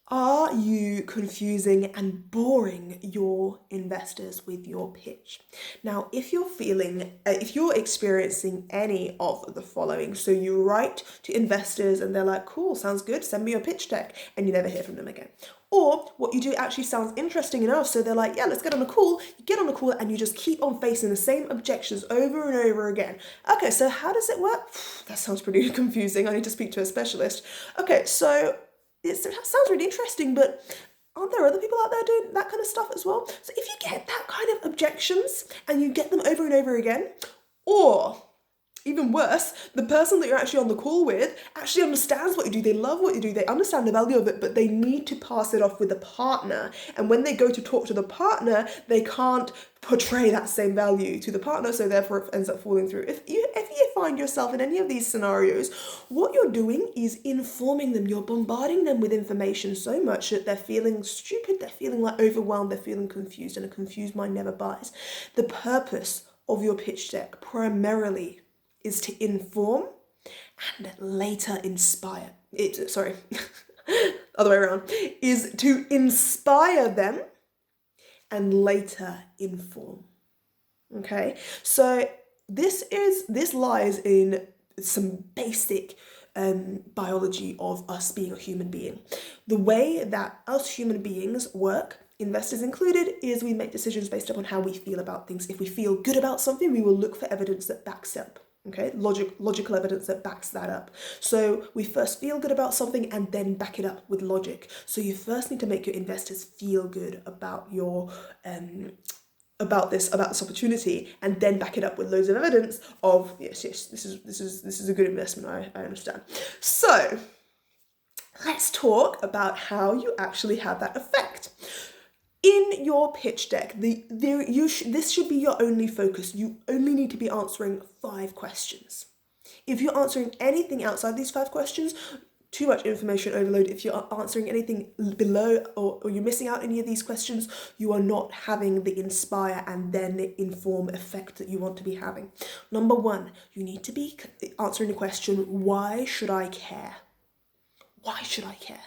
Are you confusing and boring your investors with your pitch? Now, if you're experiencing any of the following, so you write to investors and they're like, cool, sounds good, send me your pitch deck, and you never hear from them again. Or what you do actually sounds interesting enough, so they're like, yeah, let's get on a call. You get on a call and you just keep on facing the same objections over and over again. Okay, so how does it work? That sounds pretty confusing. I need to speak to a specialist. Okay, so it sounds really interesting, but aren't there other people out there doing that kind of stuff as well? So if you get that kind of objections and you get them over and over again, or even worse, the person that you're actually on the call with actually understands what you do, they love what you do, they understand the value of it, but they need to pass it off with a partner. And when they go to talk to the partner, they can't portray that same value to the partner, so therefore it ends up falling through. If you find yourself in any of these scenarios, what you're doing is informing them, you're bombarding them with information so much that they're feeling stupid, they're feeling like overwhelmed, they're feeling confused, and a confused mind never buys. The purpose of your pitch deck primarily is to inform and later inspire. Other way around, is to inspire them and later inform. Okay, so this lies in some basic biology of us being a human being. The way that us human beings work, investors included, is we make decisions based upon how we feel about things. If we feel good about something, we will look for evidence that backs up. Okay, logical evidence that backs that up. So we first feel good about something and then back it up with logic. So you first need to make your investors feel good about your about this opportunity, and then back it up with loads of evidence of yes, this is a good investment. I understand. So let's talk about how you actually have that effect. In your pitch deck, this should be your only focus. You only need to be answering 5 questions. If you're answering anything outside these 5 questions, too much information overload. If you're answering anything below or you're missing out any of these questions, you are not having the inspire and then inform effect that you want to be having. Number 1, you need to be answering the question, why should I care? Why should I care?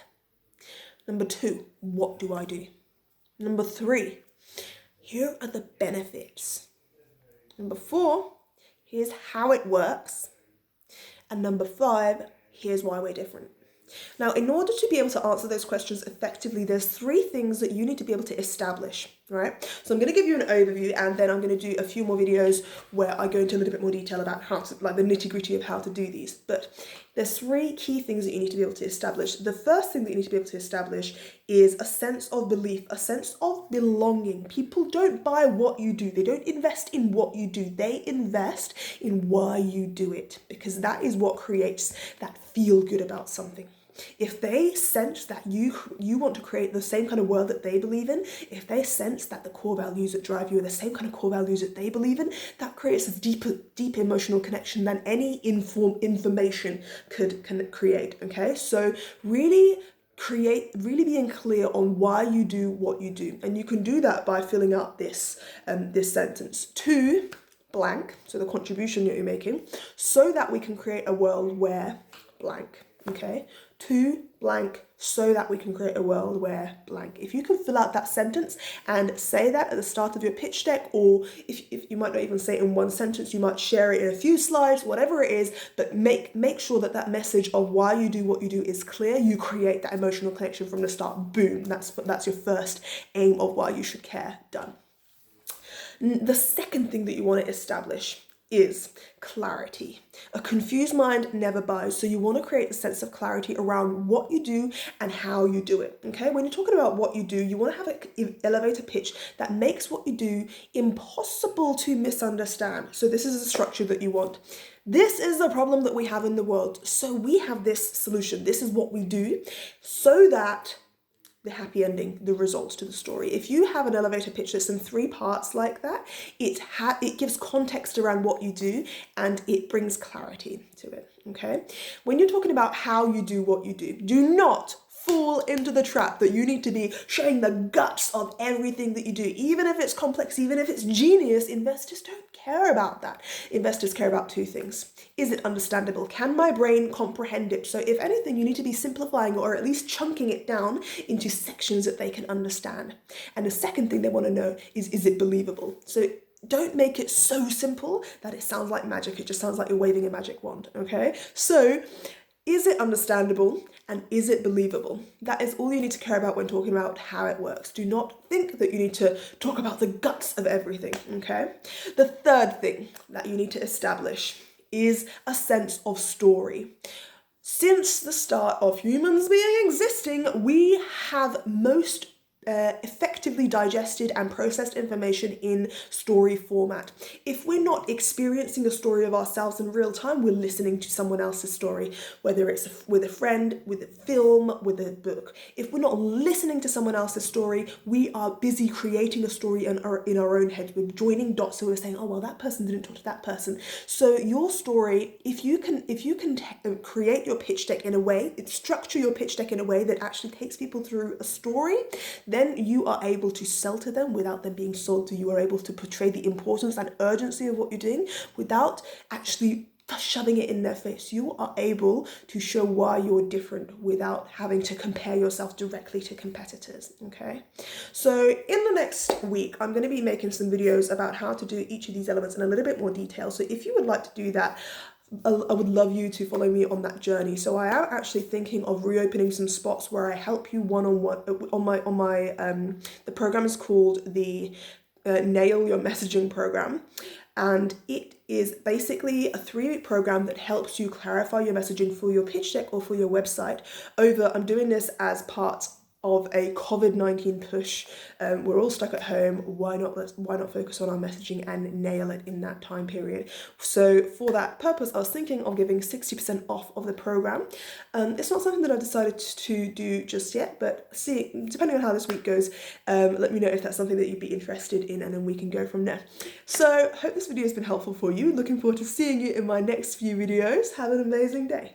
Number 2, what do I do? Number 3, here are the benefits. Number 4, here's how it works. And number 5, here's why we're different. Now, in order to be able to answer those questions effectively, there's 3 things that you need to be able to establish, right? So I'm going to give you an overview, and then I'm going to do a few more videos where I go into a little bit more detail about how to, like the nitty-gritty of how to do these. But there's 3 key things that you need to be able to establish. The first thing that you need to be able to establish is a sense of belief, a sense of belonging. People don't buy what you do. They don't invest in what you do. They invest in why you do it, because that is what creates that feel good about something. If they sense that you want to create the same kind of world that they believe in, if they sense that the core values that drive you are the same kind of core values that they believe in, that creates a deep emotional connection than any information could create. Okay, so really being clear on why you do what you do, and you can do that by filling out this sentence. 2 blank, so the contribution that you're making, so that we can create a world where blank. Okay, 2 blank, so that we can create a world where blank. If you can fill out that sentence and say that at the start of your pitch deck, or if you might not even say it in one sentence, you might share it in a few slides, whatever it is, but make sure that that message of why you do what you do is clear. You create that emotional connection from the start. Boom, that's your first aim of why you should care. Done. The second thing that you want to establish is clarity. A confused mind never buys, so you want to create a sense of clarity around what you do and how you do it. Okay, when you're talking about what you do, you want to have an elevator pitch that makes what you do impossible to misunderstand. So this is the structure that you want. This is the problem that we have in the world, so we have this solution. This is what we do, so that the happy ending, the results to the story. If you have an elevator pitch that's in 3 parts like that, it gives context around what you do and it brings clarity to it, okay? When you're talking about how you do what you do not fall into the trap that you need to be showing the guts of everything that you do. Even if it's complex, even if it's genius, investors don't care. care about that. Investors care about two things. Is it understandable? Can my brain comprehend it? So if anything, you need to be simplifying or at least chunking it down into sections that they can understand. And the second thing they want to know is it believable? So don't make it so simple that it sounds like magic. It just sounds like you're waving a magic wand, okay? So is it understandable and is it believable? That is all you need to care about when talking about how it works. Do not think that you need to talk about the guts of everything, okay? The third thing that you need to establish is a sense of story. Since the start of humans being existing, we have most effectively digested and processed information in story format. If we're not experiencing a story of ourselves in real time, we're listening to someone else's story, whether it's with a friend, with a film, with a book. If we're not listening to someone else's story, we are busy creating a story in our own heads. We're joining dots, so we're saying, oh, well, that person didn't talk to that person. So your story, if you can create your pitch deck in a way, structure your pitch deck in a way that actually takes people through a story, then you are able to sell to them without them being sold to you. You are able to portray the importance and urgency of what you're doing without actually shoving it in their face. You are able to show why you're different without having to compare yourself directly to competitors, okay? So in the next week, I'm going to be making some videos about how to do each of these elements in a little bit more detail. So if you would like to do that, I would love you to follow me on that journey. So I am actually thinking of reopening some spots where I help you one-on-one on my the program is called the Nail Your Messaging program, and it is basically a 3-week program that helps you clarify your messaging for your pitch deck or for your website. I'm doing this as part of a COVID-19 push. We're all stuck at home. Why not focus on our messaging and nail it in that time period? So for that purpose, I was thinking of giving 60% off of the program. It's not something that I've decided to do just yet, but depending on how this week goes, let me know if that's something that you'd be interested in, and then we can go from there. So hope this video has been helpful for you. Looking forward to seeing you in my next few videos. Have an amazing day.